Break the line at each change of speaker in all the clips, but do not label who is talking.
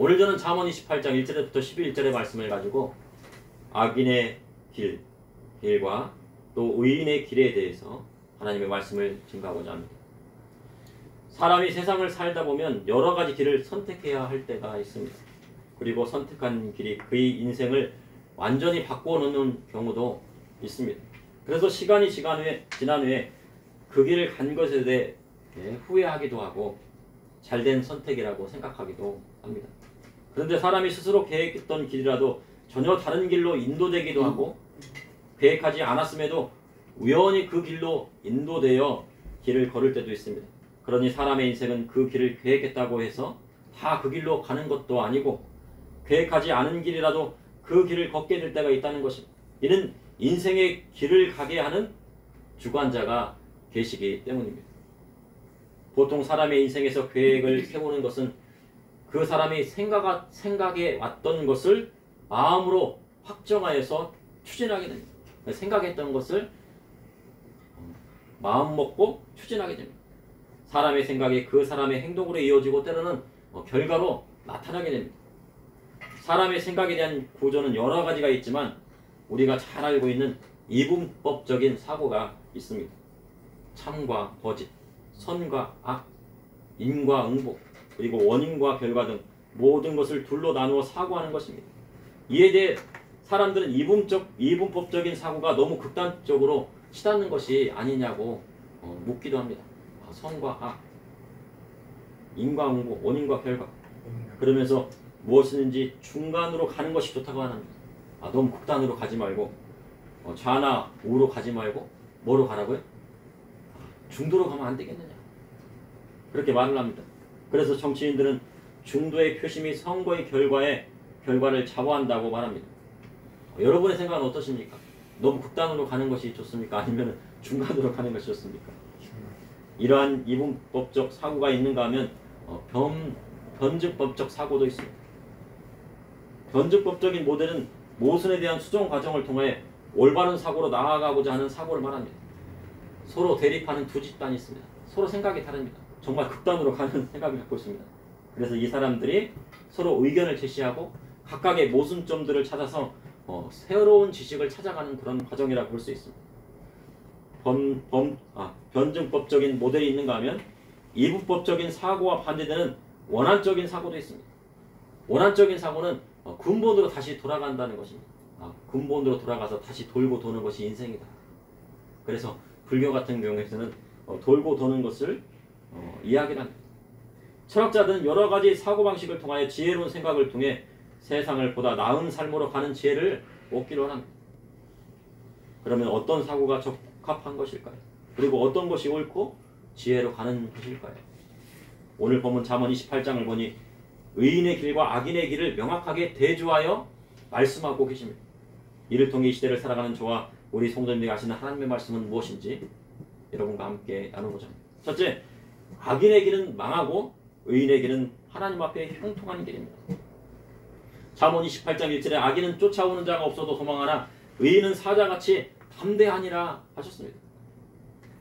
오늘 저는 잠언 28장 1절부터 11절의 말씀을 가지고 악인의 길과 또 의인의 길에 대해서 하나님의 말씀을 증거하고자 합니다. 사람이 세상을 살다 보면 여러 가지 길을 선택해야 할 때가 있습니다. 그리고 선택한 길이 그의 인생을 완전히 바꾸어 놓는 경우도 있습니다. 그래서 시간이 지난 후에 그 길을 간 것에 대해 후회하기도 하고 잘된 선택이라고 생각하기도 합니다. 그런데 사람이 스스로 계획했던 길이라도 전혀 다른 길로 인도되기도 하고 계획하지 않았음에도 우연히 그 길로 인도되어 길을 걸을 때도 있습니다. 그러니 사람의 인생은 그 길을 계획했다고 해서 다 그 길로 가는 것도 아니고 계획하지 않은 길이라도 그 길을 걷게 될 때가 있다는 것입니다. 이는 인생의 길을 가게 하는 주관자가 계시기 때문입니다. 보통 사람의 인생에서 계획을 세우는 것은 그 사람이 생각해 왔던 것을 마음으로 확정하여서 추진하게 됩니다. 생각했던 것을 마음 먹고 추진하게 됩니다. 사람의 생각이 그 사람의 행동으로 이어지고 때로는 결과로 나타나게 됩니다. 사람의 생각에 대한 구조는 여러 가지가 있지만 우리가 잘 알고 있는 이분법적인 사고가 있습니다. 참과 거짓, 선과 악, 인과 응보, 그리고 원인과 결과 등 모든 것을 둘로 나누어 사고하는 것입니다. 이에 대해 사람들은 이분법적인 사고가 너무 극단적으로 치닫는 것이 아니냐고 묻기도 합니다. 선과 악, 인과 응보, 원인과 결과. 그러면서 무엇이든지 중간으로 가는 것이 좋다고 합니다. 너무 극단으로 가지 말고 좌나 우로 가지 말고 뭐로 가라고요? 중도로 가면 안 되겠느냐. 그렇게 말을 합니다. 그래서 정치인들은 중도의 표심이 선거의 결과를 좌우한다고 말합니다. 여러분의 생각은 어떠십니까? 너무 극단으로 가는 것이 좋습니까? 아니면 중간으로 가는 것이 좋습니까? 이러한 이분법적 사고가 있는가 하면 변증법적 사고도 있습니다. 변증법적인 모델은 모순에 대한 수정 과정을 통해 올바른 사고로 나아가고자 하는 사고를 말합니다. 서로 대립하는 두 집단이 있습니다. 서로 생각이 다릅니다. 정말 극단으로 가는 생각을 갖고 있습니다. 그래서 이 사람들이 서로 의견을 제시하고 각각의 모순점들을 찾아서 새로운 지식을 찾아가는 그런 과정이라고 볼 수 있습니다. 변증법적인 모델이 있는가 하면 이분법적인 사고와 반대되는 원한적인 사고도 있습니다. 원한적인 사고는 근본으로 다시 돌아간다는 것입니다. 근본으로 돌아가서 다시 돌고 도는 것이 인생이다. 그래서 불교 같은 경우에서는 돌고 도는 것을 이야기를 합니다. 철학자들은 여러 가지 사고방식을 통하여 지혜로운 생각을 통해 세상을 보다 나은 삶으로 가는 지혜를 얻기로 합니다. 그러면 어떤 사고가 적합한 것일까요? 그리고 어떤 것이 옳고 지혜로 가는 것일까요? 오늘 본문 잠언 28장을 보니 의인의 길과 악인의 길을 명확하게 대조하여 말씀하고 계십니다. 이를 통해 이 시대를 살아가는 저와 우리 성도님들이 아시는 하나님의 말씀은 무엇인지 여러분과 함께 나누고자 합니다. 첫째, 악인의 길은 망하고 의인의 길은 하나님 앞에 형통하는 길입니다. 잠언 28장 1절에 악인은 쫓아오는 자가 없어도 도망하나 의인은 사자같이 담대하니라 하셨습니다.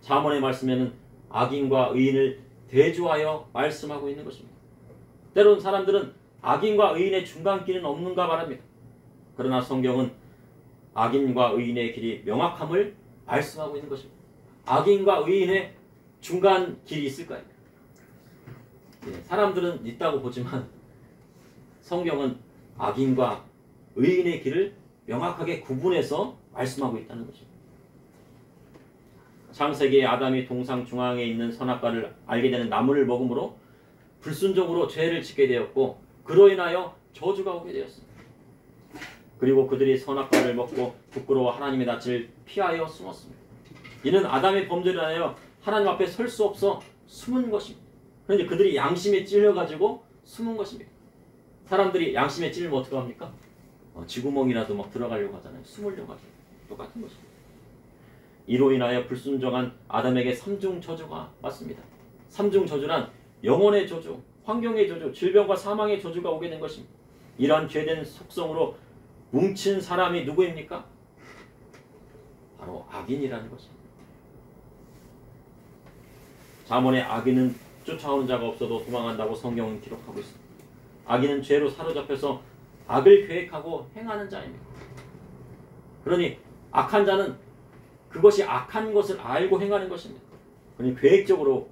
잠언의 말씀에는 악인과 의인을 대조하여 말씀하고 있는 것입니다. 때로는 사람들은 악인과 의인의 중간길은 없는가 말합니다. 그러나 성경은 악인과 의인의 길이 명확함을 말씀하고 있는 것입니다. 악인과 의인의 중간 길이 있을까요? 사람들은 있다고 보지만 성경은 악인과 의인의 길을 명확하게 구분해서 말씀하고 있다는 것입니다. 창세기에 아담이 동상 중앙에 있는 선악과를 알게 되는 나무를 먹음으로 불순종으로 죄를 짓게 되었고 그로 인하여 저주가 오게 되었습니다. 그리고 그들이 선악과를 먹고 부끄러워 하나님의 낯을 피하여 숨었습니다. 이는 아담의 범죄로 인하여 하나님 앞에 설 수 없어 숨은 것입니다. 그런데 그들이 양심에 찔려가지고 숨은 것입니다. 사람들이 양심에 찔리면 어떻게 합니까? 쥐구멍이라도 막 들어가려고 하잖아요. 숨으려고 하죠. 똑같은 것입니다. 이로 인하여 불순종한 아담에게 삼중 저주가 왔습니다. 삼중 저주란 영혼의 저주, 환경의 저주, 질병과 사망의 저주가 오게 된 것입니다. 이러한 죄된 속성으로 뭉친 사람이 누구입니까? 바로 악인이라는 것입니다. 잠언에 악인은 쫓아오는 자가 없어도 도망한다고 성경은 기록하고 있습니다. 악인은 죄로 사로잡혀서 악을 계획하고 행하는 자입니다. 그러니 악한 자는 그것이 악한 것을 알고 행하는 것입니다. 그러니 계획적으로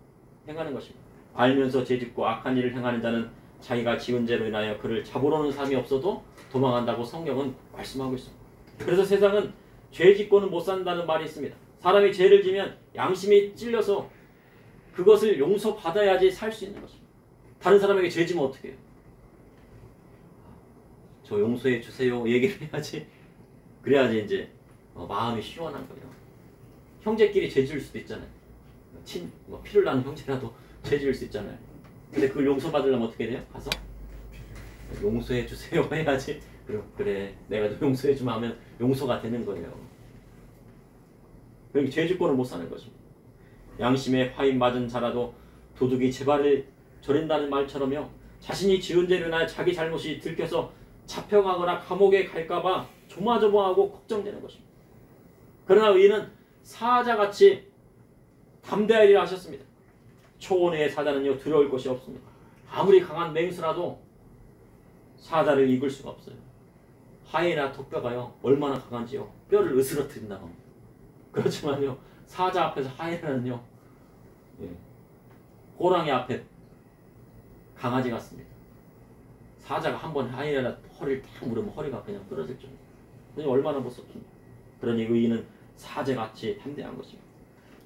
행하는 것입니다. 알면서 죄짓고 악한 일을 행하는 자는 자기가 지은 죄로 인하여 그를 잡으러는 사람이 없어도 도망한다고 성경은 말씀하고 있습니다. 그래서 세상은 죄짓고는 못 산다는 말이 있습니다. 사람이 죄를 지면 양심이 찔려서 그것을 용서받아야지 살 수 있는 것입니다. 다른 사람에게 죄 지면 어떻게 해요? 저 용서해 주세요 얘기를 해야지. 그래야지 이제 마음이 시원한 거예요. 형제끼리 죄 지을 수도 있잖아요. 피를 나는 형제라도 죄 지을 수 있잖아요. 근데 그걸 용서받으려면 어떻게 돼요? 가서 용서해 주세요 해야지. 그래 내가 너 용서해 주면 하면 용서가 되는 거예요. 그러니까 죄 짓고는 못 사는 것입니다. 양심에 화인 맞은 자라도 도둑이 제 발을 저린다는 말처럼요. 자신이 지은 죄로 인하여 자기 잘못이 들켜서 잡혀가거나 감옥에 갈까봐 조마조마하고 걱정되는 것입니다. 그러나 의인은 사자같이 담대하리라 하셨습니다. 초원의 사자는요 두려울 것이 없습니다. 아무리 강한 맹수라도 사자를 이길 수가 없어요. 하이에나 턱뼈가요 얼마나 강한지요 뼈를 으스러뜨린다고 합니다. 그렇지만요 사자 앞에서 하이에나는요 호랑이 앞에 강아지 같습니다. 사자가 한번 하이에나 허리를 탁 물으면 허리가 그냥 부러질 정도. 그러니 얼마나 무섭습니까? 그러니 의인은 사자같이 담대한 것입니다.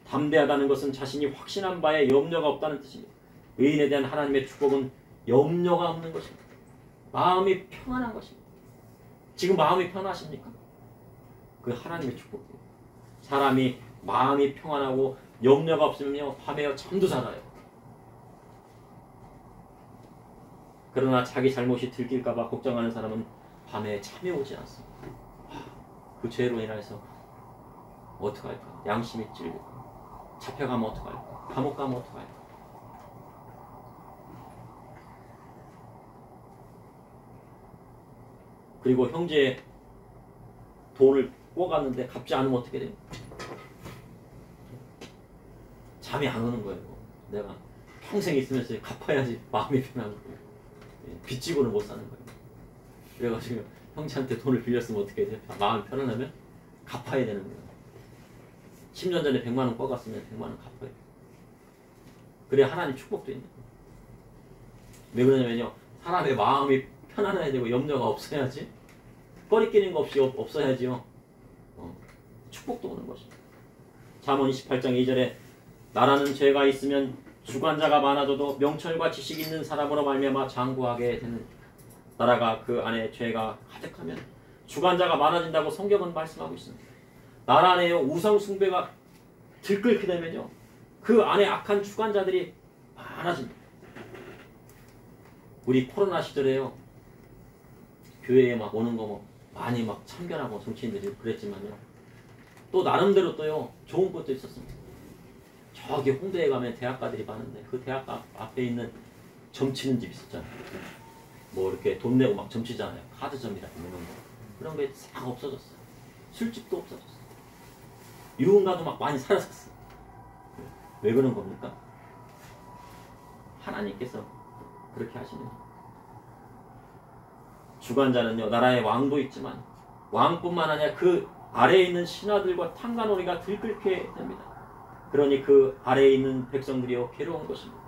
담대하다는 것은 자신이 확신한 바에 염려가 없다는 뜻입니다. 의인에 대한 하나님의 축복은 염려가 없는 것입니다. 마음이 평안한 것입니다. 지금 마음이 편하십니까? 그 하나님의 축복입니다. 사람이 마음이 평안하고 염려가 없으면요 밤에 잠도 잘 와요. 그러나 자기 잘못이 들킬까봐 걱정하는 사람은 밤에 잠이 오지 않습니다. 그 죄로 인해서 어떡할까? 양심이 찔릴까? 잡혀가면 어떡할까? 감옥 가면 어떡할까? 그리고 형제의 돈을 꿔갔는데 갚지 않으면 어떻게 돼요? 잠이 안 오는 거예요. 내가 평생 있으면서 갚아야지 마음이 편한 거예요. 빚지고는 못 사는 거예요. 그래가지고 형제한테 돈을 빌렸으면 어떻게 돼요? 마음이 편안하면 갚아야 되는 거예요. 10년 전에 100만 원 꿔갔으면 100만 원 갚아야 돼요. 그래야 하나님 축복도 있는 거예요. 왜 그러냐면요. 사람의 마음이 편안해야 되고 염려가 없어야지. 꺼리끼는 거 없이 없어야지요. 축복도 오는 것입니다. 잠언 28장 2절에 나라는 죄가 있으면 주관자가 많아져도 명철과 지식이 있는 사람으로 말미암아 장구하게 되는 나라가 그 안에 죄가 가득하면 주관자가 많아진다고 성경은 말씀하고 있습니다. 나라 안에요 우상 숭배가 들끓게 되면요 그 안에 악한 주관자들이 많아집니다. 우리 코로나 시절에요 교회에 막 오는 거 뭐 많이 막 참견하고 정치인들이 그랬지만요 또 나름대로 또요 좋은 것도 있었습니다. 저기 홍대에 가면 대학가들이 많은데 그 대학가 앞에 있는 점치는 집 있었잖아요. 뭐 이렇게 돈 내고 막 점치잖아요. 카드점이라 이런 거 그런 게 싹 없어졌어요. 술집도 없어졌어요. 유흥가도 막 많이 사라졌어요. 왜 그런 겁니까? 하나님께서 그렇게 하시는 거예요. 주관자는요 나라의 왕도 있지만 왕뿐만 아니라 그 아래에 있는 신하들과 탕가놀이가 들끓게 됩니다. 그러니 그 아래에 있는 백성들이요 괴로운 것입니다.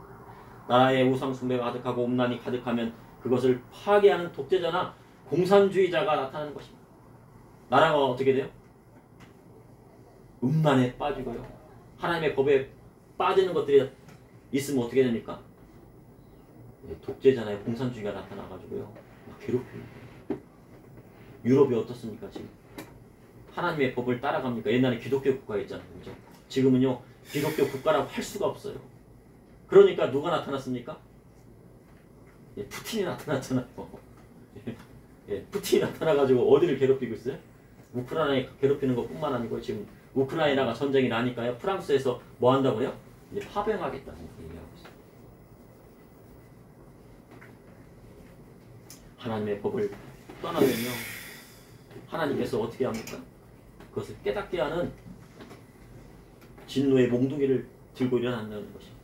나라의 우상숭배가 가득하고 음란이 가득하면 그것을 파괴하는 독재자나 공산주의자가 나타나는 것입니다. 나라가 어떻게 돼요? 음란에 빠지고요 하나님의 법에 빠지는 것들이 있으면 어떻게 됩니까? 독재자나 공산주의가 나타나가지고요 막 괴롭힙니다. 유럽이 어떻습니까 지금? 하나님의 법을 따라갑니까? 옛날에 기독교 국가였잖아요. 그죠? 지금은요 기독교 국가라고 할 수가 없어요. 그러니까 누가 나타났습니까? 푸틴이 나타났잖아요. 푸틴이 나타나가지고 어디를 괴롭히고 있어요? 우크라이나에 괴롭히는 것뿐만 아니고 지금 우크라이나가 전쟁이 나니까요 프랑스에서 뭐 한다고요? 이제 파병하겠다는 얘기하고 있어요. 하나님의 법을 떠나면요 하나님께서 어떻게 합니까? 그것을 깨닫게 하는 진노의 몽둥이를 들고 일어난다는 것입니다.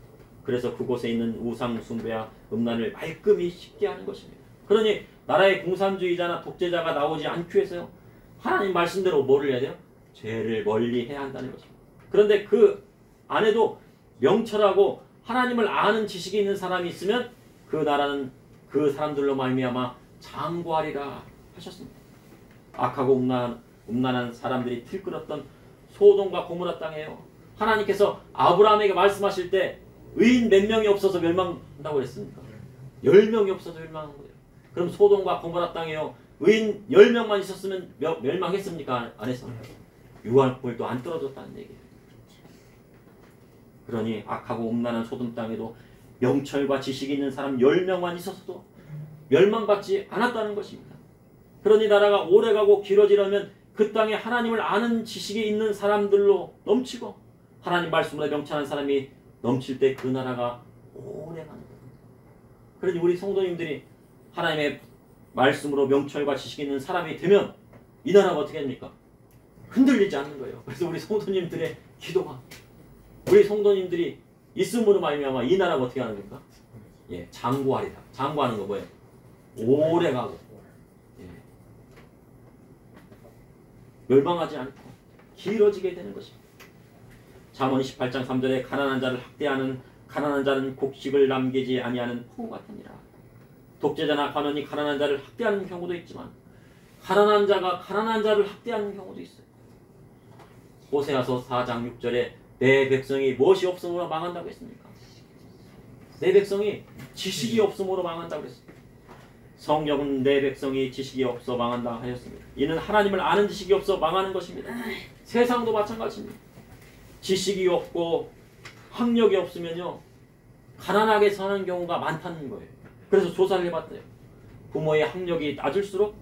그래서 그곳에 있는 우상 숭배와 음란을 말끔히 씻게 하는 것입니다. 그러니 나라의 공산주의자나 독재자가 나오지 않기 위해서요. 하나님 말씀대로 뭐를 해야 돼요? 죄를 멀리 해야 한다는 것입니다. 그런데 그 안에도 명철하고 하나님을 아는 지식이 있는 사람이 있으면 그 나라는 그 사람들로 말미암아 장구하리라 하셨습니다. 악하고 음란한 사람들이 들끓었던 소돔과 고모라 땅이에요. 하나님께서 아브라함에게 말씀하실 때 의인 몇 명이 없어서 멸망한다고 그랬습니까? 10명이 없어서 멸망한 거예요. 그럼 소돔과 고모라 땅이에요. 의인 10명만 있었으면 멸망했습니까? 안 했습니까? 유황불도 안 떨어졌다는 얘기예요. 그러니 악하고 음란한 소돔 땅에도 명철과 지식이 있는 사람 10명만 있었어도 멸망받지 않았다는 것입니다. 그러니 나라가 오래가고 길어지려면 그 땅에 하나님을 아는 지식이 있는 사람들로 넘치고 하나님 말씀으로 명철한 사람이 넘칠 때 그 나라가 오래가는 거예요. 그러니 우리 성도님들이 하나님의 말씀으로 명철과 지식이 있는 사람이 되면 이 나라가 어떻게 됩니까? 흔들리지 않는 거예요. 그래서 우리 성도님들의 기도가 우리 성도님들이 있음으로 말미암아 이 나라가 어떻게 하는 겁니까? 예, 장구하리라. 장구하는 거 뭐예요? 오래가고 예. 멸망하지 않고 길어지게 되는 것입니다. 잠언 28장 3절에 가난한 자를 학대하는 가난한 자는 곡식을 남기지 아니하는 푸 같으니라. 독재자나 관원이 가난한 자를 학대하는 경우도 있지만 가난한 자가 가난한 자를 학대하는 경우도 있어요. 호세아서 4장 6절에 내 백성이 무엇이 없음으로 망한다고 했습니까? 내 백성이 지식이 없음으로 망한다고 했습니다. 성경은 내 백성이 지식이 없어 망한다 하였습니다. 이는 하나님을 아는 지식이 없어 망하는 것입니다. 세상도 마찬가지입니다. 지식이 없고 학력이 없으면요 가난하게 사는 경우가 많다는 거예요. 그래서 조사를 해봤대요. 부모의 학력이 낮을수록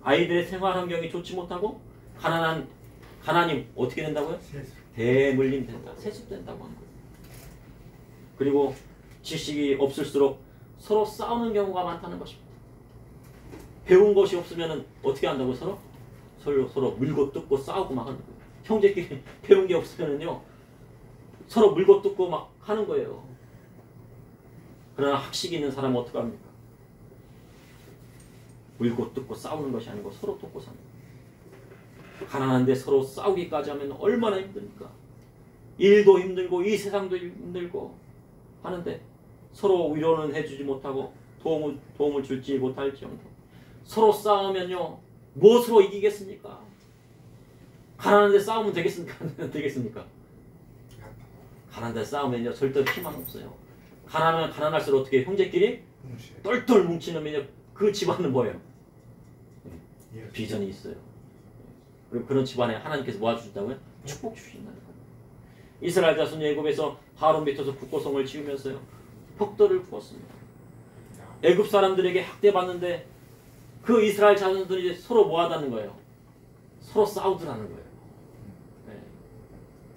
아이들의 생활 환경이 좋지 못하고 가난이 어떻게 된다고요? 대물림 된다. 세습된다고 하는 거예요. 그리고 지식이 없을수록 서로 싸우는 경우가 많다는 것입니다. 배운 것이 없으면 어떻게 한다고 서로 물고 뜯고 싸우고 막 하는 거예요. 형제끼리 배운 게 없으면요 서로 물고 뜯고 막 하는 거예요. 그러나 학식이 있는 사람은 어떻게 합니까? 물고 뜯고 싸우는 것이 아니고 서로 돕고 사는 거예요. 가난한데 서로 싸우기까지 하면 얼마나 힘듭니까? 일도 힘들고 이 세상도 힘들고 하는데 서로 위로는 해주지 못하고 도움을 줄지 못할지언정 서로 싸우면요 무엇으로 이기겠습니까? 가난한데 싸우면 되겠습니까? 안 되겠습니까? 가난한데 싸우면요 절대 희망 없어요. 가난하면 가난할수록 어떻게 형제끼리 똘똘 뭉치면 그 집안은 뭐예요? 비전이 있어요. 그리고 그런 집안에 하나님께서 뭐 해주신다고요? 축복 주신다는 거예요. 이스라엘 자손이 애굽에서 바론 밑에서 국고성을 지으면서요 벽돌을 구웠습니다. 애굽 사람들에게 학대받는데 그 이스라엘 자손들이 서로 뭐 하다는 거예요? 서로 싸우더라는 거예요. 네.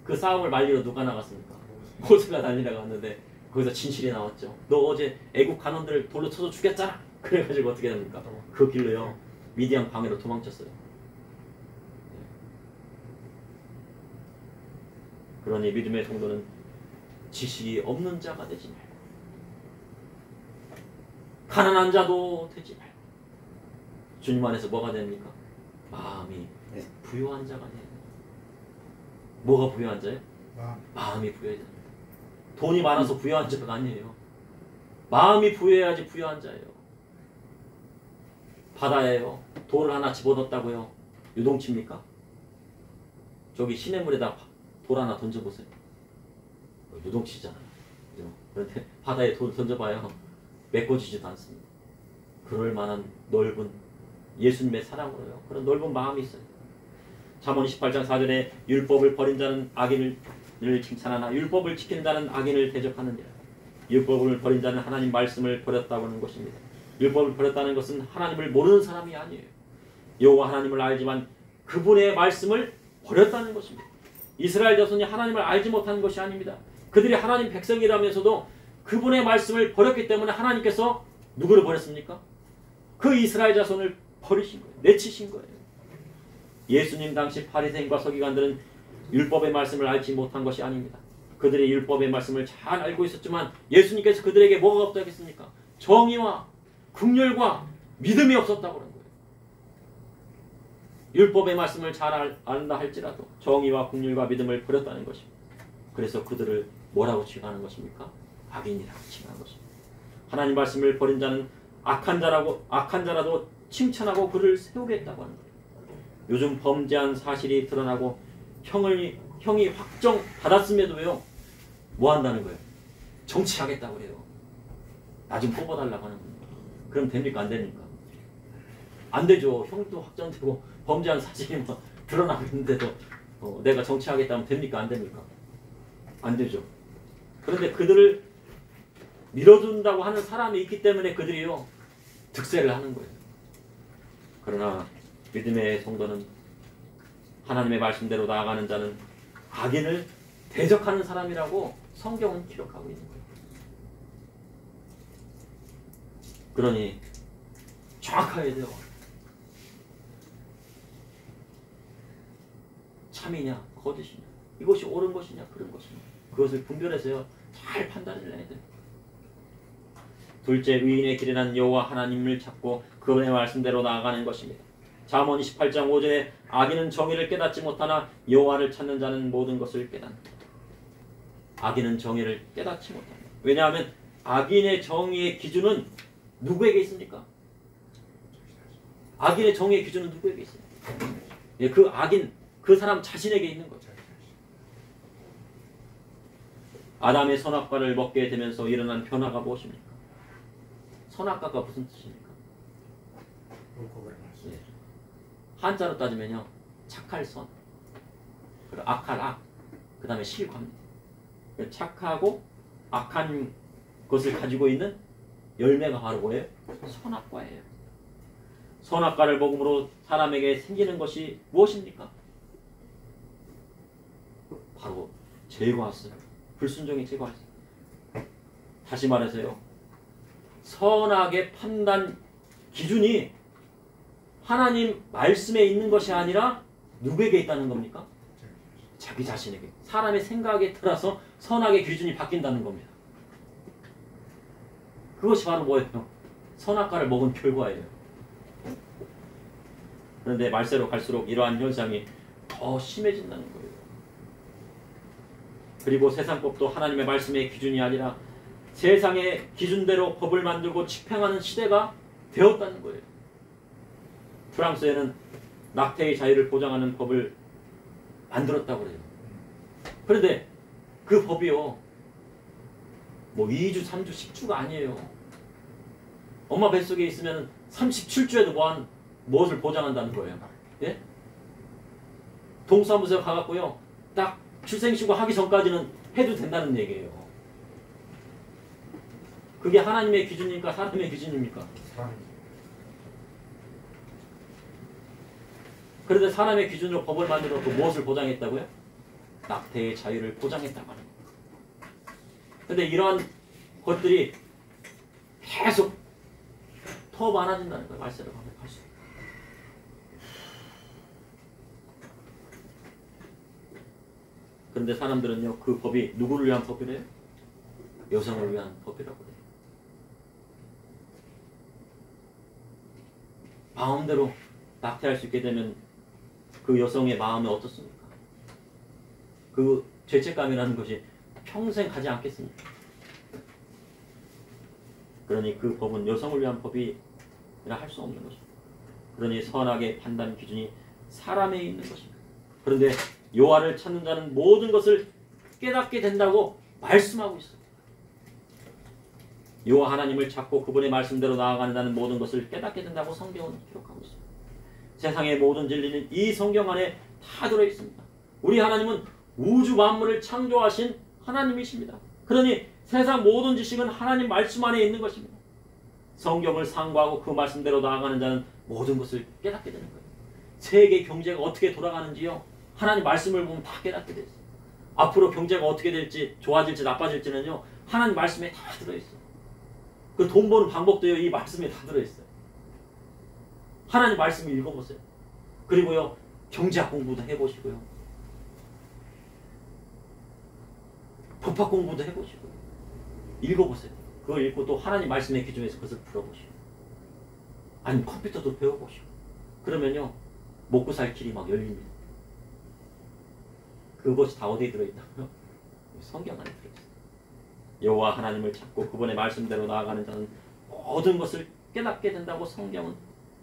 그 싸움을 말리러 누가 나갔습니까? 모세가 달리러 갔는데 거기서 진실이 나왔죠. 너 어제 애굽 간원들을 돌로 쳐서 죽였잖아. 그래가지고 어떻게 됩니까? 그 길로요 미디안 방해로 도망쳤어요. 그러니 믿음의 성도는 지식이 없는 자가 되지 말고 가난한 자도 되지 말고 주님 안에서 뭐가 됩니까? 마음이 부유한 자가 돼야 됩니다. 뭐가 부유한 자예요? 마음이 부유해야 됩니다. 돈이 많아서 부유한 자가 아니에요. 마음이 부유해야지 부유한 자예요. 바다에요 돌을 하나 집어넣었다고요 유동칩니까? 저기 시냇물에다 돌 하나 던져보세요. 유동치잖아요. 그런데 바다에 돌 던져봐요. 메꿔지지도 않습니다. 그럴 만한 넓은 예수님의 사랑으로요. 그런 넓은 마음이 있어요. 잠언 28장 4절에 율법을 버린 자는 악인을 칭찬하나 율법을 지키는 자는 악인을 대적하느니라. 율법을 버린 자는 하나님 말씀을 버렸다고 하는 것입니다. 율법을 버렸다는 것은 하나님을 모르는 사람이 아니에요. 여호와 하나님을 알지만 그분의 말씀을 버렸다는 것입니다. 이스라엘 자손이 하나님을 알지 못하는 것이 아닙니다. 그들이 하나님 백성이라면서도 그분의 말씀을 버렸기 때문에 하나님께서 누구를 버렸습니까? 그 이스라엘 자손을 버리신 거예요. 내치신 거예요. 예수님 당시 바리새인과 서기관들은 율법의 말씀을 알지 못한 것이 아닙니다. 그들이 율법의 말씀을 잘 알고 있었지만 예수님께서 그들에게 뭐가 없다고 했습니까? 정의와 긍휼과 믿음이 없었다고 그런 거예요. 율법의 말씀을 잘 안다 할지라도 정의와 긍휼과 믿음을 버렸다는 것입니다. 그래서 그들을 뭐라고 칭하는 것입니까? 악인이라고 칭하는 것입니다. 하나님 말씀을 버린 자는 악한 자라도 칭찬하고 그를 세우겠다고 하는 거예요. 요즘 범죄한 사실이 드러나고 형이 확정 받았음에도요, 뭐 한다는 거예요? 정치하겠다고 그래요. 나 좀 뽑아달라고 하는 거예요. 그럼 됩니까? 안 됩니까? 안 되죠. 형도 확정되고 범죄한 사실이 뭐 드러나고 있는데도 내가 정치하겠다면 됩니까? 안 됩니까? 안 되죠. 그런데 그들을 밀어준다고 하는 사람이 있기 때문에 그들이요, 득세를 하는 거예요. 그러나 믿음의 성도는 하나님의 말씀대로 나아가는 자는 악인을 대적하는 사람이라고 성경은 기록하고 있는 거예요. 그러니 정확해야 돼요. 참이냐 거짓이냐, 이것이 옳은 것이냐 그런 것이냐, 그것을 분별해서요 잘 판단을 해야 돼요. 둘째, 의인의 길이란 여호와 하나님을 찾고 그분의 말씀대로 나아가는 것입니다. 잠언 28장 5절에 악인은 정의를 깨닫지 못하나 여호와를 찾는 자는 모든 것을 깨닫는다. 악인은 정의를 깨닫지 못한다. 왜냐하면 악인의 정의의 기준은 누구에게 있습니까? 악인의 정의의 기준은 누구에게 있습니까? 예, 그 악인, 그 사람 자신에게 있는 거죠. 아담의 선악과를 먹게 되면서 일어난 변화가 무엇입니까? 선악과가 무슨 뜻입니까? 예. 한자로 따지면요, 착할 선, 그리고 악할 악, 그 다음에 실과입니다. 착하고 악한 것을 가지고 있는 열매가 바로 뭐예요? 선악과예요. 선악과를 먹음으로 사람에게 생기는 것이 무엇입니까? 바로 제거하세요. 불순종의 제거하세요. 다시 말해서요, 선악의 판단 기준이 하나님 말씀에 있는 것이 아니라 누구에게 있다는 겁니까? 자기 자신에게. 사람의 생각에 따라서 선악의 기준이 바뀐다는 겁니다. 그것이 바로 뭐예요? 선악과를 먹은 결과예요. 그런데 말세로 갈수록 이러한 현상이 더 심해진다는 거예요. 그리고 세상법도 하나님의 말씀의 기준이 아니라 세상의 기준대로 법을 만들고 집행하는 시대가 되었다는 거예요. 프랑스에는 낙태의 자유를 보장하는 법을 만들었다고 그래요. 그런데 그 법이요, 뭐 2주, 3주, 10주가 아니에요. 엄마 뱃속에 있으면 37주에도 무엇을 보장한다는 거예요. 예? 동사무소에 가갖고요, 딱 출생신고 하기 전까지는 해도 된다는 얘기예요. 그게 하나님의 기준입니까? 사람의 기준입니까? 그런데 사람의 기준으로 법을 만들어놓고 무엇을 보장했다고요? 낙태의 자유를 보장했다고 하는 거예요. 그런데 이러한 것들이 계속 더 많아진다는 거예요. 말세로 가면 갈수록. 그런데 사람들은요, 그 법이 누구를 위한 법이래요? 여성을 위한 법이라고 해요. 마음대로 낙태할 수 있게 되면 그 여성의 마음이 어떻습니까? 그 죄책감이라는 것이 평생 가지 않겠습니까? 그러니 그 법은 여성을 위한 법이라 할 수 없는 것입니다. 그러니 선악의 판단 기준이 사람에 있는 것입니다. 그런데 여호와를 찾는 자는 모든 것을 깨닫게 된다고 말씀하고 있습니다. 여호와 하나님을 찾고 그분의 말씀대로 나아가는 자는 모든 것을 깨닫게 된다고 성경은 기록하고 있습니다. 세상의 모든 진리는 이 성경 안에 다 들어있습니다. 우리 하나님은 우주 만물을 창조하신 하나님이십니다. 그러니 세상 모든 지식은 하나님 말씀 안에 있는 것입니다. 성경을 상고하고 그 말씀대로 나아가는 자는 모든 것을 깨닫게 되는 거예요. 세계 경제가 어떻게 돌아가는지요, 하나님 말씀을 보면 다 깨닫게 되어 있어요. 앞으로 경제가 어떻게 될지, 좋아질지 나빠질지는요, 하나님 말씀에 다 들어있어요. 그 돈 버는 방법도요, 이 말씀에 다 들어있어요. 하나님 말씀을 읽어보세요. 그리고요, 경제학 공부도 해보시고요, 법학 공부도 해보시고요, 읽어보세요. 그걸 읽고 또 하나님 말씀의 기준에서 그것을 풀어보시고, 아니면 컴퓨터도 배워보시고 그러면요 먹고 살 길이 막 열립니다. 그것이 다 어디에 들어있다고요? 성경 안에 들어있어요. 여호와 하나님을 찾고 그분의 말씀대로 나아가는 자는 모든 것을 깨닫게 된다고 성경은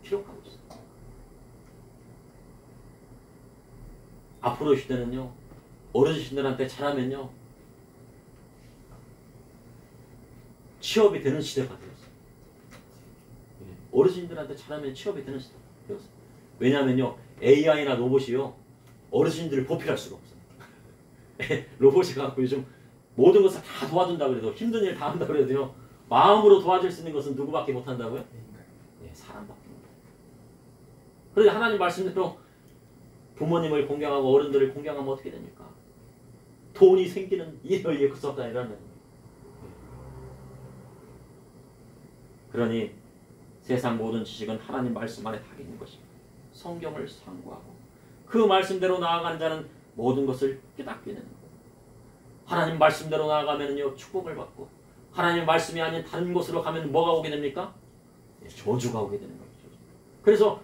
기록하고 있어요. 앞으로 시대는요 어르신들한테 잘하면요 취업이 되는 시대가 되었어요. 어르신들한테 잘하면 취업이 되는 시대가 되었어요. 왜냐하면요 AI나 로봇이요 어르신들을 보필할 수가 없어요. 로봇이 갖고 요즘 모든 것을 다 도와준다고 해도 힘든 일 다 한다고 해도요 마음으로 도와줄 수 있는 것은 누구밖에 못한다고요? 네, 사람밖에 못해요. 그런데 하나님 말씀대로 부모님을 공경하고 어른들을 공경하면 어떻게 됩니까? 돈이 생기는 일을 이을 수 없다 이러는. 그러니 세상 모든 지식은 하나님 말씀 안에 다 있는 것입니다. 성경을 상고하고 그 말씀대로 나아가는 자는 모든 것을 깨닫게 되는 거예요. 하나님 말씀대로 나아가면요 축복을 받고 하나님 말씀이 아닌 다른 곳으로 가면 뭐가 오게 됩니까? 저주가 오게 되는 거죠. 그래서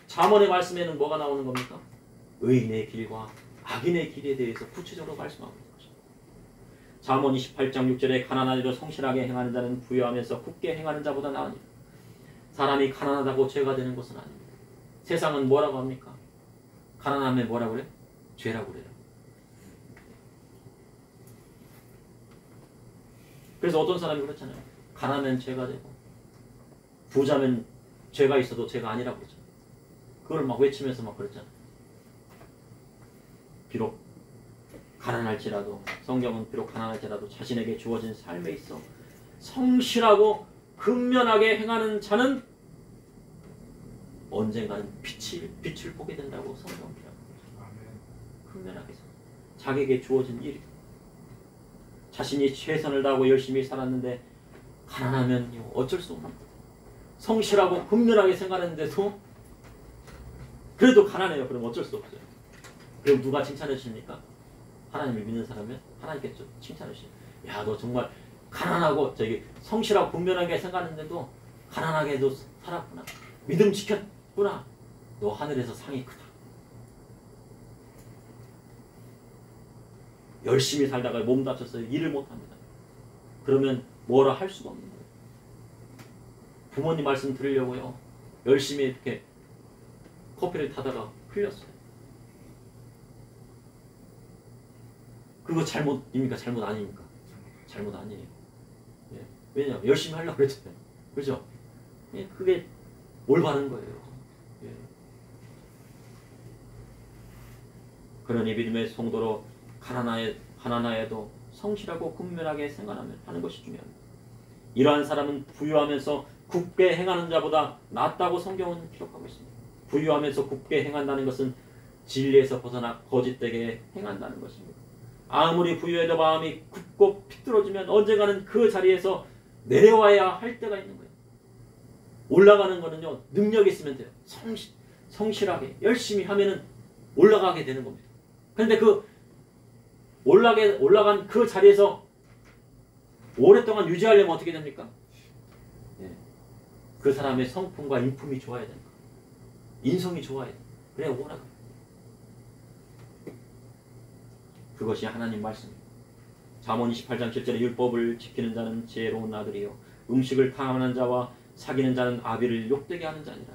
잠언의 말씀에는 뭐가 나오는 겁니까? 의인의 길과 악인의 길에 대해서 구체적으로 말씀하고 있는 것입니다. 잠언 28장 6절에 가난하리로 성실하게 행하는 자는 부유하면서 굳게 행하는 자보다 나으니라. 사람이 가난하다고 죄가 되는 것은 아닙니다. 세상은 뭐라고 합니까? 가난하면 뭐라고 그래요? 죄라고 그래요. 그래서 어떤 사람이 그렇잖아요. 가난하면 죄가 되고 부자면 죄가 있어도 죄가 아니라고 그러잖아요. 그걸 막 외치면서 막 그랬잖아요. 비록 가난할지라도 성경은 비록 가난할지라도 자신에게 주어진 삶에 있어 성실하고 근면하게 행하는 자는 언젠가는 빛을 보게 된다고 성경은 기록합니다. 근면하게 자기에게 주어진 일이 자신이 최선을 다하고 열심히 살았는데 가난하면요 어쩔 수 없는 거예요. 성실하고 근면하게 생활했는데도 그래도 가난해요. 그럼 어쩔 수 없어요. 그럼 누가 칭찬해 주십니까? 하나님을 믿는 사람은 하나님께 칭찬해 주십니다. 야, 너 정말 가난하고 성실하고 분별하게 생각하는데도 가난하게도 살았구나. 믿음 지켰구나. 너 하늘에서 상이 크다. 열심히 살다가 몸 다쳤어요. 일을 못합니다. 그러면 뭐라 할 수가 없는 거예요. 부모님 말씀 들으려고요. 열심히 이렇게 커피를 타다가 흘렸어요. 그거 잘못입니까? 잘못 아닙니까? 잘못 아니에요. 예. 왜냐하면 열심히 하려고 그랬잖아요. 그죠? 예. 그게 올바른 거예요. 예. 그러니 믿음의 성도로 가난하여도 성실하고 근면하게 생활하면 하는 것이 중요합니다. 이러한 사람은 부유하면서 굳게 행하는 자보다 낫다고 성경은 기록하고 있습니다. 부유하면서 굳게 행한다는 것은 진리에서 벗어나 거짓되게 행한다는 것입니다. 아무리 부유해도 마음이 굳고 삐뚤어지면 언젠가는 그 자리에서 내려와야 할 때가 있는 거예요. 올라가는 거는요, 능력이 있으면 돼요. 성실하게 열심히 하면은 올라가게 되는 겁니다. 그런데 그 올라간 그 자리에서 오랫동안 유지하려면 어떻게 됩니까? 예. 그 사람의 성품과 인품이 좋아야 됩니다. 인성이 좋아야 돼요. 그래야 올라가요. 그것이 하나님 말씀입니다. 잠언 28장 7절에 율법을 지키는 자는 지혜로운 아들이요 음식을 탐하는 자와 사귀는 자는 아비를 욕되게 하는 자니라.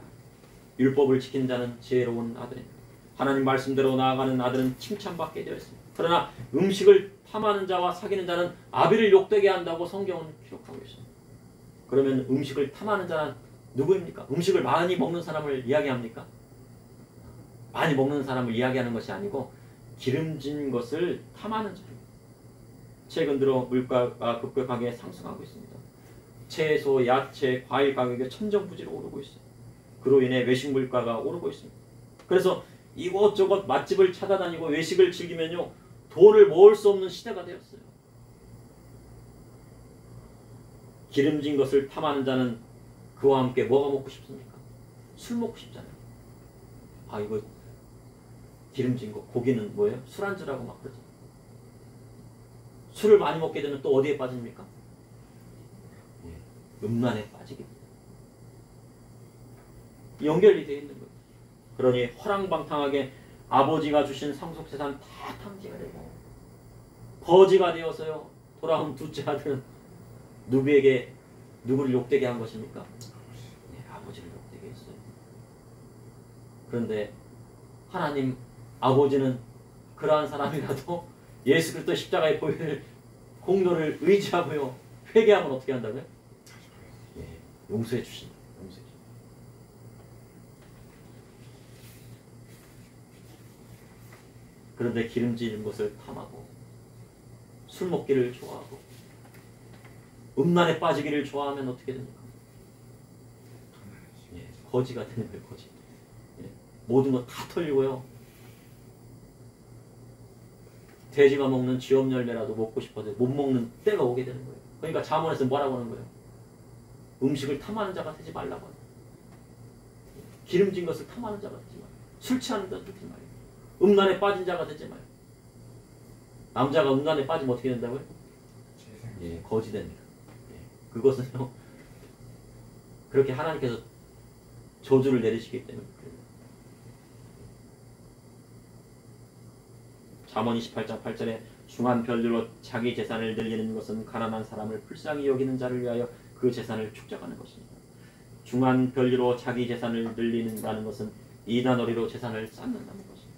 율법을 지키는 자는 지혜로운 아들입니다. 하나님 말씀대로 나아가는 아들은 칭찬받게 되어 있습니다. 그러나 음식을 탐하는 자와 사귀는 자는 아비를 욕되게 한다고 성경은 기록하고 있습니다. 그러면 음식을 탐하는 자는 누구입니까? 음식을 많이 먹는 사람을 이야기합니까? 많이 먹는 사람을 이야기하는 것이 아니고 기름진 것을 탐하는 자입니다. 최근 들어 물가가 급격하게 상승하고 있습니다. 채소, 야채, 과일 가격이 천정부지로 오르고 있어요. 그로 인해 외식 물가가 오르고 있습니다. 그래서 이곳저곳 맛집을 찾아다니고 외식을 즐기면요 돈을 모을 수 없는 시대가 되었어요. 기름진 것을 탐하는 자는 그와 함께 뭐가 먹고 싶습니까? 술 먹고 싶잖아요. 아 이거 기름진 거 고기는 뭐예요? 술안주라고 막 그러죠. 술을 많이 먹게 되면 또 어디에 빠집니까? 음란에 빠지게 됩니다. 연결이 되어 있는 거예요. 그러니 허랑방탕하게 아버지가 주신 상속재산 다 탕진을 되고 거지가 되어서요 돌아온 둘째 아들은 누구를 욕되게 한 것입니까? 네, 아버지를 욕되게 했어요. 그런데 하나님 아버지는 그러한 사람이라도 예수 그리스도 십자가의 보혈 공로를 의지하고요 회개하면 어떻게 한다고요? 예, 용서해 주신다. 용서해 주신다. 그런데 기름진 것을 탐하고 술 먹기를 좋아하고 음란에 빠지기를 좋아하면 어떻게 됩니까? 예, 거지가 되는 거예요. 거지. 예, 모든 거 다 털리고요. 돼지가 먹는 쥐업 열매라도 먹고 싶어도 못 먹는 때가 오게 되는 거예요. 그러니까 잠언에서 뭐라고 하는 거예요? 음식을 탐하는 자가 되지 말라고 하는 거예요. 기름진 것을 탐하는 자가 되지 말아요. 술 취하는 자가 되지 말아요. 음란에 빠진 자가 되지 말아요. 남자가 음란에 빠지면 어떻게 된다고요? 예, 거지 됩니다. 예, 그것은요 그렇게 하나님께서 저주를 내리시기 때문에 그래요. 잠언 28장 8절에 중한 별들로 자기 재산을 늘리는 것은 가난한 사람을 불쌍히 여기는 자를 위하여 그 재산을 축적하는 것입니다. 중한 별리로 자기 재산을 늘리는다는 것은 이단어리로 재산을 쌓는다는 것입니다.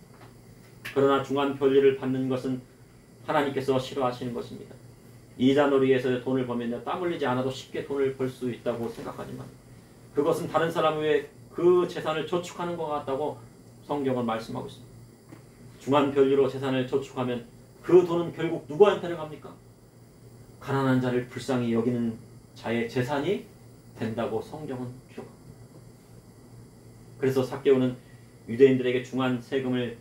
그러나 중한 별리를 받는 것은 하나님께서 싫어하시는 것입니다. 이단어리에서 돈을 벌면 땀 흘리지 않아도 쉽게 돈을 벌 수 있다고 생각하지만 그것은 다른 사람 외에 그 재산을 저축하는 것 같다고 성경은 말씀하고 있습니다. 중한 별리로 재산을 저축하면 그 돈은 결국 누구한테 갑니까? 가난한 자를 불쌍히 여기는 자의 재산이 된다고 성경은 기록합니다. 그래서 삭개오는 유대인들에게 중한 세금을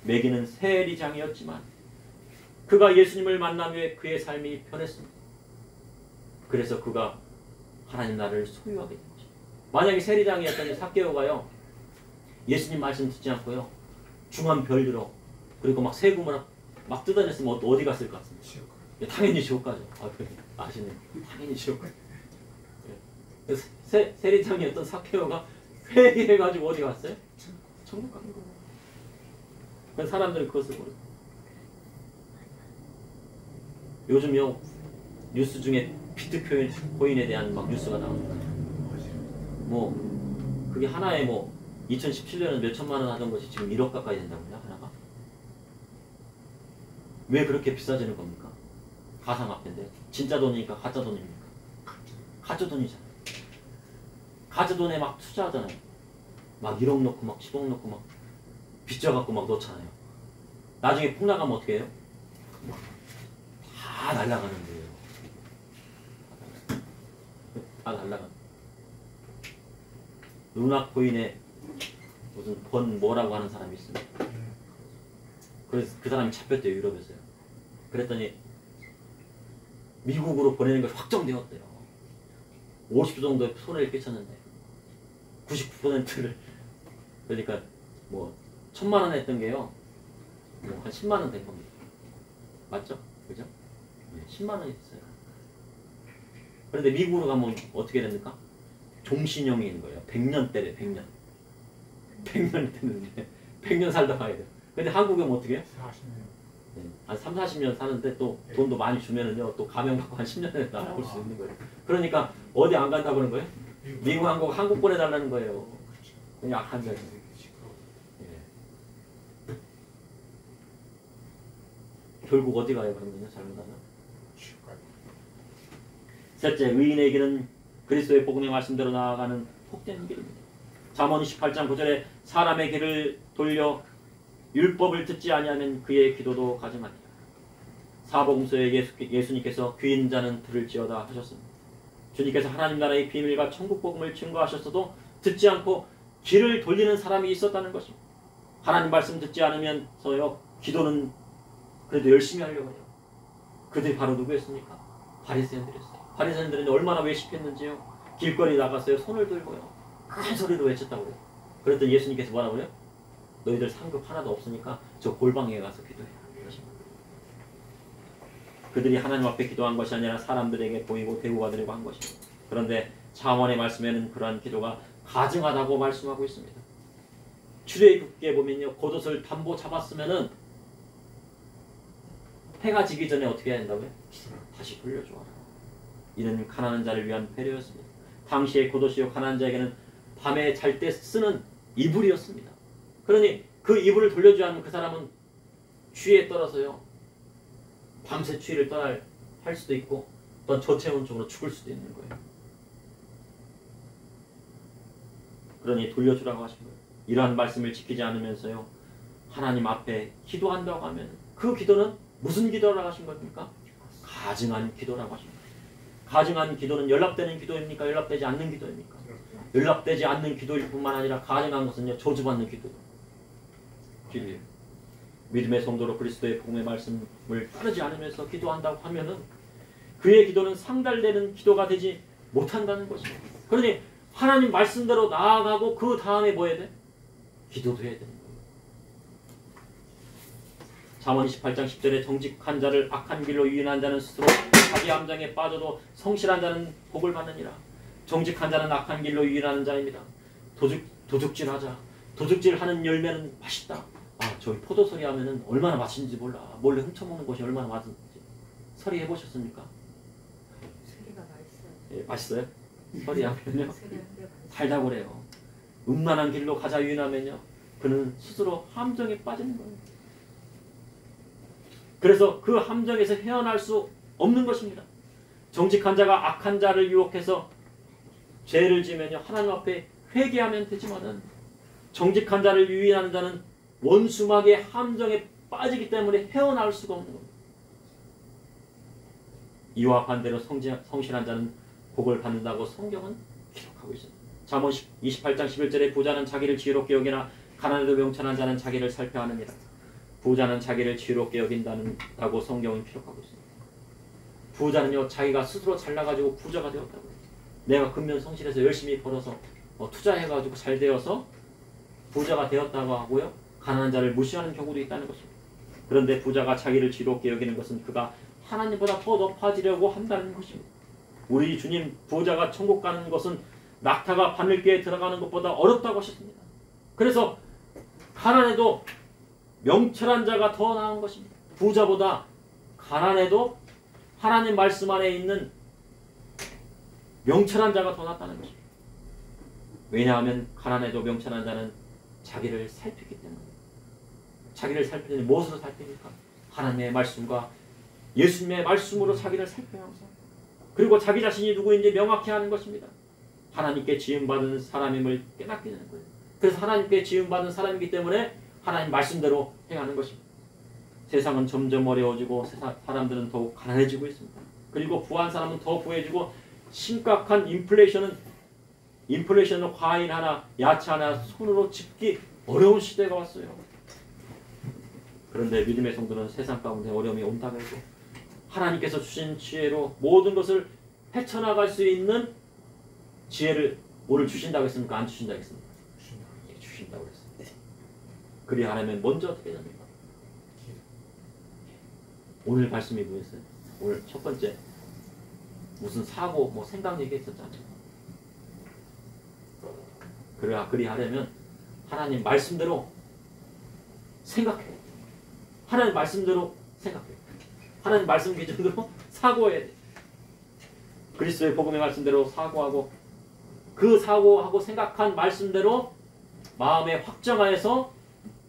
매기는 세리장이었지만 그가 예수님을 만난 후에 그의 삶이 변했습니다. 그래서 그가 하나님 나라를 소유하게 된 것입니다. 만약에 세리장이었던 삭개오가요 예수님 말씀 듣지 않고요 중한 별리로 그리고 막 세금을 막 뜯어냈으면 어디 갔을 것 같습니다. 당연히 지옥 가죠. 아시네. 당연히 지옥 가죠. 세리장이었던 삭개오가 회개해가지고 어디 갔어요? 천국 가는 거예요. 사람들은 그것을 모르고. 요즘요 뉴스 중에 비트코인에 대한 막 뉴스가 나옵니다. 뭐 그게 하나에 뭐 2017년은 몇 천만 원 하던 것이 지금 1억 가까이 된다고요 하나가. 왜 그렇게 비싸지는 겁니까? 가상화폐인데 진짜 돈이니까 가짜 돈입니까? 가짜 돈이잖아요. 가짜 돈에 막 투자하잖아요. 막 1억 넣고 막 10억 넣고 막 빚져갖고 막 넣잖아요. 나중에 폭 나가면 어떻게 해요? 다 날아가는 거예요. 다 날아가는. 루나코인에 무슨 번 뭐라고 하는 사람이 있습니다. 그래서 그 사람이 잡혔대요. 유럽에서요. 그랬더니 미국으로 보내는 걸 확정되었대요. 50조 정도의 손해를 끼쳤는데 99%를 그러니까 뭐 1,000만 원 했던 게요 뭐 한 10만 원 된 겁니다. 맞죠? 그죠? 10만 원이 됐어요. 그런데 미국으로 가면 어떻게 됩니까? 종신형이 있는 거예요. 100년 때래 100년. 100년이 됐는데 100년 살다 가야 돼요. 근데 한국에 오면 어떻게 해요? 40년. 한 3, 40년 사는데 또 돈도 많이 주면은요 또 가면 갖고 한 10년에 나올 수 있는 거예요. 그러니까 어디 안 간다고 그러는 거예요? 미국 한국 보내달라는 거예요. 그냥 약한 자들. 결국 어디 가요 그러면요 잘못하면? 셋째, 의인에게는 그리스도의 복음의 말씀대로 나아가는 복된 길입니다. 잠언 28장 9절에 사람의 길을 돌려 율법을 듣지 아니하면 그의 기도도 가증하니라. 사복음서에 예수님께서 귀인 자는 들을지어다 하셨습니다. 주님께서 하나님 나라의 비밀과 천국 복음을 증거하셨어도 듣지 않고 길을 돌리는 사람이 있었다는 것입니다. 하나님 말씀 듣지 않으면서요 기도는 그래도 열심히 하려고 해요. 그들이 바로 누구였습니까? 바리새인들이었어요. 바리새인들은 얼마나 외식했는지요. 길거리 나갔어요. 손을 들고요. 큰 소리로 외쳤다고 해요. 그랬더니 예수님께서 뭐라고 해요? 너희들 상급 하나도 없으니까 저 골방에 가서 기도해라. 그들이 하나님 앞에 기도한 것이 아니라 사람들에게 보이고 대우가 되려고 한 것입니다. 그런데 잠언의 말씀에는 그러한 기도가 가증하다고 말씀하고 있습니다. 출애굽기에 보면요, 겉옷을 담보 잡았으면은 해가 지기 전에 어떻게 해야 된다고요? 다시 돌려주어라. 이는 가난한 자를 위한 배려였습니다. 당시의 겉옷이요 가난한 자에게는 밤에 잘 때 쓰는 이불이었습니다. 그러니 그 이불을 돌려주지 않으면 그 사람은 추위에 떨어서요 밤새 추위를 할 수도 있고 또한 저체온증으로 죽을 수도 있는 거예요. 그러니 돌려주라고 하신 거예요. 이러한 말씀을 지키지 않으면서요 하나님 앞에 기도한다고 하면 그 기도는 무슨 기도라고 하신 겁니까? 가증한 기도라고 하신 거예요. 가증한 기도는 연락되는 기도입니까? 연락되지 않는 기도입니까? 연락되지 않는 기도일 뿐만 아니라 가증한 것은요 저주받는 기도예요. 믿음의 성도로 그리스도의 복음의 말씀을 따르지 않으면서 기도한다고 하면은 그의 기도는 상달되는 기도가 되지 못한다는 것입니다. 그러니 하나님 말씀대로 나아가고 그 다음에 뭐 해야 돼? 기도도 해야 되는 거예요. 잠언 28장 10절에 정직한 자를 악한 길로 유인한 자는 스스로 자기 함정에 빠져도 성실한 자는 복을 받느니라. 정직한 자는 악한 길로 유인하는 자입니다. 도둑질하자. 도둑질하는 열매는 맛있다. 저기 포도서리 하면은 얼마나 맛있는지 몰라. 몰래 훔쳐먹는 것이 얼마나 맛있는지. 서리 해보셨습니까?
서리가 맛있어요.
예, 맛있어요? 서리 하면요 달다고 그래요. 음란한 길로 가자 유인하면요 그는 스스로 함정에 빠지는 거예요. 그래서 그 함정에서 헤어날 수 없는 것입니다. 정직한 자가 악한 자를 유혹해서 죄를 지면요 하나님 앞에 회개하면 되지만은 정직한 자를 유인하는 자는 원수막의 함정에 빠지기 때문에 헤어나올 수가 없는 겁니다. 이와 반대로 성실한 자는 복을 받는다고 성경은 기록하고 있습니다. 잠언 28장 11절에 부자는 자기를 지혜롭게 여기나 가난해도 명철한 자는 자기를 살펴하느니라. 부자는 자기를 지혜롭게 여긴다고 성경은 기록하고 있습니다. 부자는요 자기가 스스로 잘나가지고 부자가 되었다고요. 내가 근면 성실해서 열심히 벌어서 투자해가지고 잘 되어서 부자가 되었다고 하고요 가난한 자를 무시하는 경우도 있다는 것입니다. 그런데 부자가 자기를 지혜롭게 여기는 것은 그가 하나님보다 더 높아지려고 한다는 것입니다. 우리 주님 부자가 천국 가는 것은 낙타가 바늘귀에 들어가는 것보다 어렵다고 하셨습니다. 그래서 가난해도 명철한 자가 더 나은 것입니다. 부자보다 가난해도 하나님 말씀 안에 있는 명철한 자가 더 낫다는 것입니다. 왜냐하면 가난해도 명철한 자는 자기를 살피기 때문입니다. 자기를 살피는 무엇으로 살핍니까? 하나님의 말씀과 예수님의 말씀으로 자기를 살펴요 항상. 그리고 자기 자신이 누구인지 명확히 하는 것입니다. 하나님께 지음받은 사람임을 깨닫게 되는 거예요. 그래서 하나님께 지음받은 사람이기 때문에 하나님 말씀대로 행하는 것입니다. 세상은 점점 어려워지고 사람들은 더욱 가난해지고 있습니다. 그리고 부한 사람은 더 부해지고 심각한 인플레이션으로 과일 하나, 야채 하나 손으로 집기 어려운 시대가 왔어요. 그런데 믿음의 성도는 세상 가운데 어려움이 온다고 해도 하나님께서 주신 지혜로 모든 것을 헤쳐나갈 수 있는 지혜를 오늘 주신다고 했습니까? 안 주신다고 했습니까? 주신다고 했습니다. 그리 하려면 먼저 어떻게 됩니까? 오늘 말씀이 뭐였어요? 오늘 첫 번째 무슨 사고 생각 얘기했었잖아요. 그리 하려면 하나님 말씀대로 생각해요. 하나님 말씀대로 생각해요. 하나님 말씀 기준으로 사고해야 돼. 그리스도의 복음의 말씀대로 사고하고 그 사고하고 생각한 말씀대로 마음에 확정하여서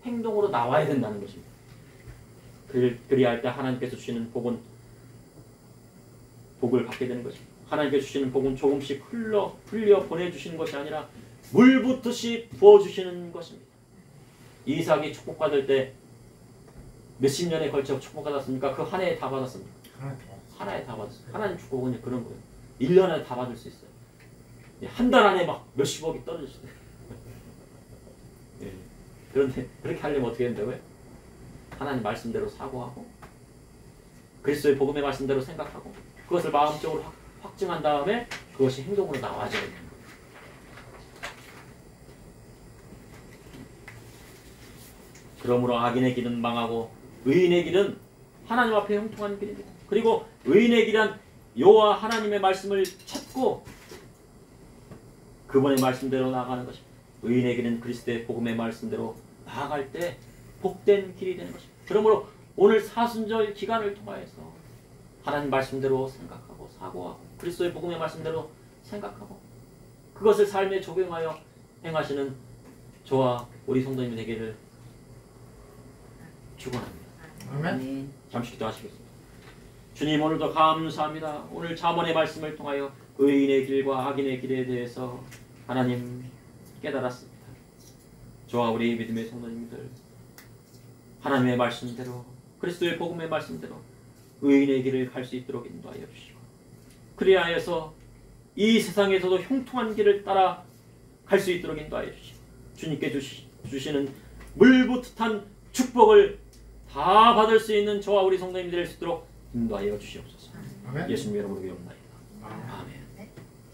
행동으로 나와야 된다는 것입니다. 그리할 때 하나님께서 주시는 복을 받게 되는 것입니다. 하나님께서 주시는 복은 조금씩 흘려 보내주시는 것이 아니라 물 붓듯이 부어주시는 것입니다. 이삭이 축복받을 때 몇십 년에 걸쳐 축복받았습니까? 그 한 해에 다 받았습니까? 하나에 다 받았어요. 하나님 축복은 그런 거예요. 1년에 다 받을 수 있어요. 한 달 안에 막 몇십억이 떨어질 수 있어요. 그런데 그렇게 하려면 어떻게 된다고요? 하나님 말씀대로 사고하고 그리스도의 복음의 말씀대로 생각하고 그것을 마음적으로 확증한 다음에 그것이 행동으로 나와줘야 됩니다. 그러므로 악인의 길은 망하고 의인의 길은 하나님 앞에 형통하는 길입니다. 그리고 의인의 길은 여호와 하나님의 말씀을 찾고 그분의 말씀대로 나아가는 것입니다. 의인의 길은 그리스도의 복음의 말씀대로 나아갈 때 복된 길이 되는 것입니다. 그러므로 오늘 사순절 기간을 통하여서 하나님 말씀대로 생각하고 사고하고 그리스도의 복음의 말씀대로 생각하고 그것을 삶에 적용하여 행하시는 저와 우리 성도님이 되기를 축원합니다.
아멘.
잠시 기도하시겠습니다. 주님, 오늘도 감사합니다. 오늘 잠언의 말씀을 통하여 의인의 길과 악인의 길에 대해서 하나님 깨달았습니다. 저와 우리 믿음의 성도님들 하나님의 말씀대로 그리스도의 복음의 말씀대로 의인의 길을 갈 수 있도록 인도하여 주시고 그리하여서 이 세상에서도 형통한 길을 따라 갈 수 있도록 인도하여 주시고 주님께 주시는 물붓듯한 축복을 다 받을 수 있는 저와 우리 성도님들 될 수 있도록 인도하여 주시옵소서.
아멘.
예수님 여러분에게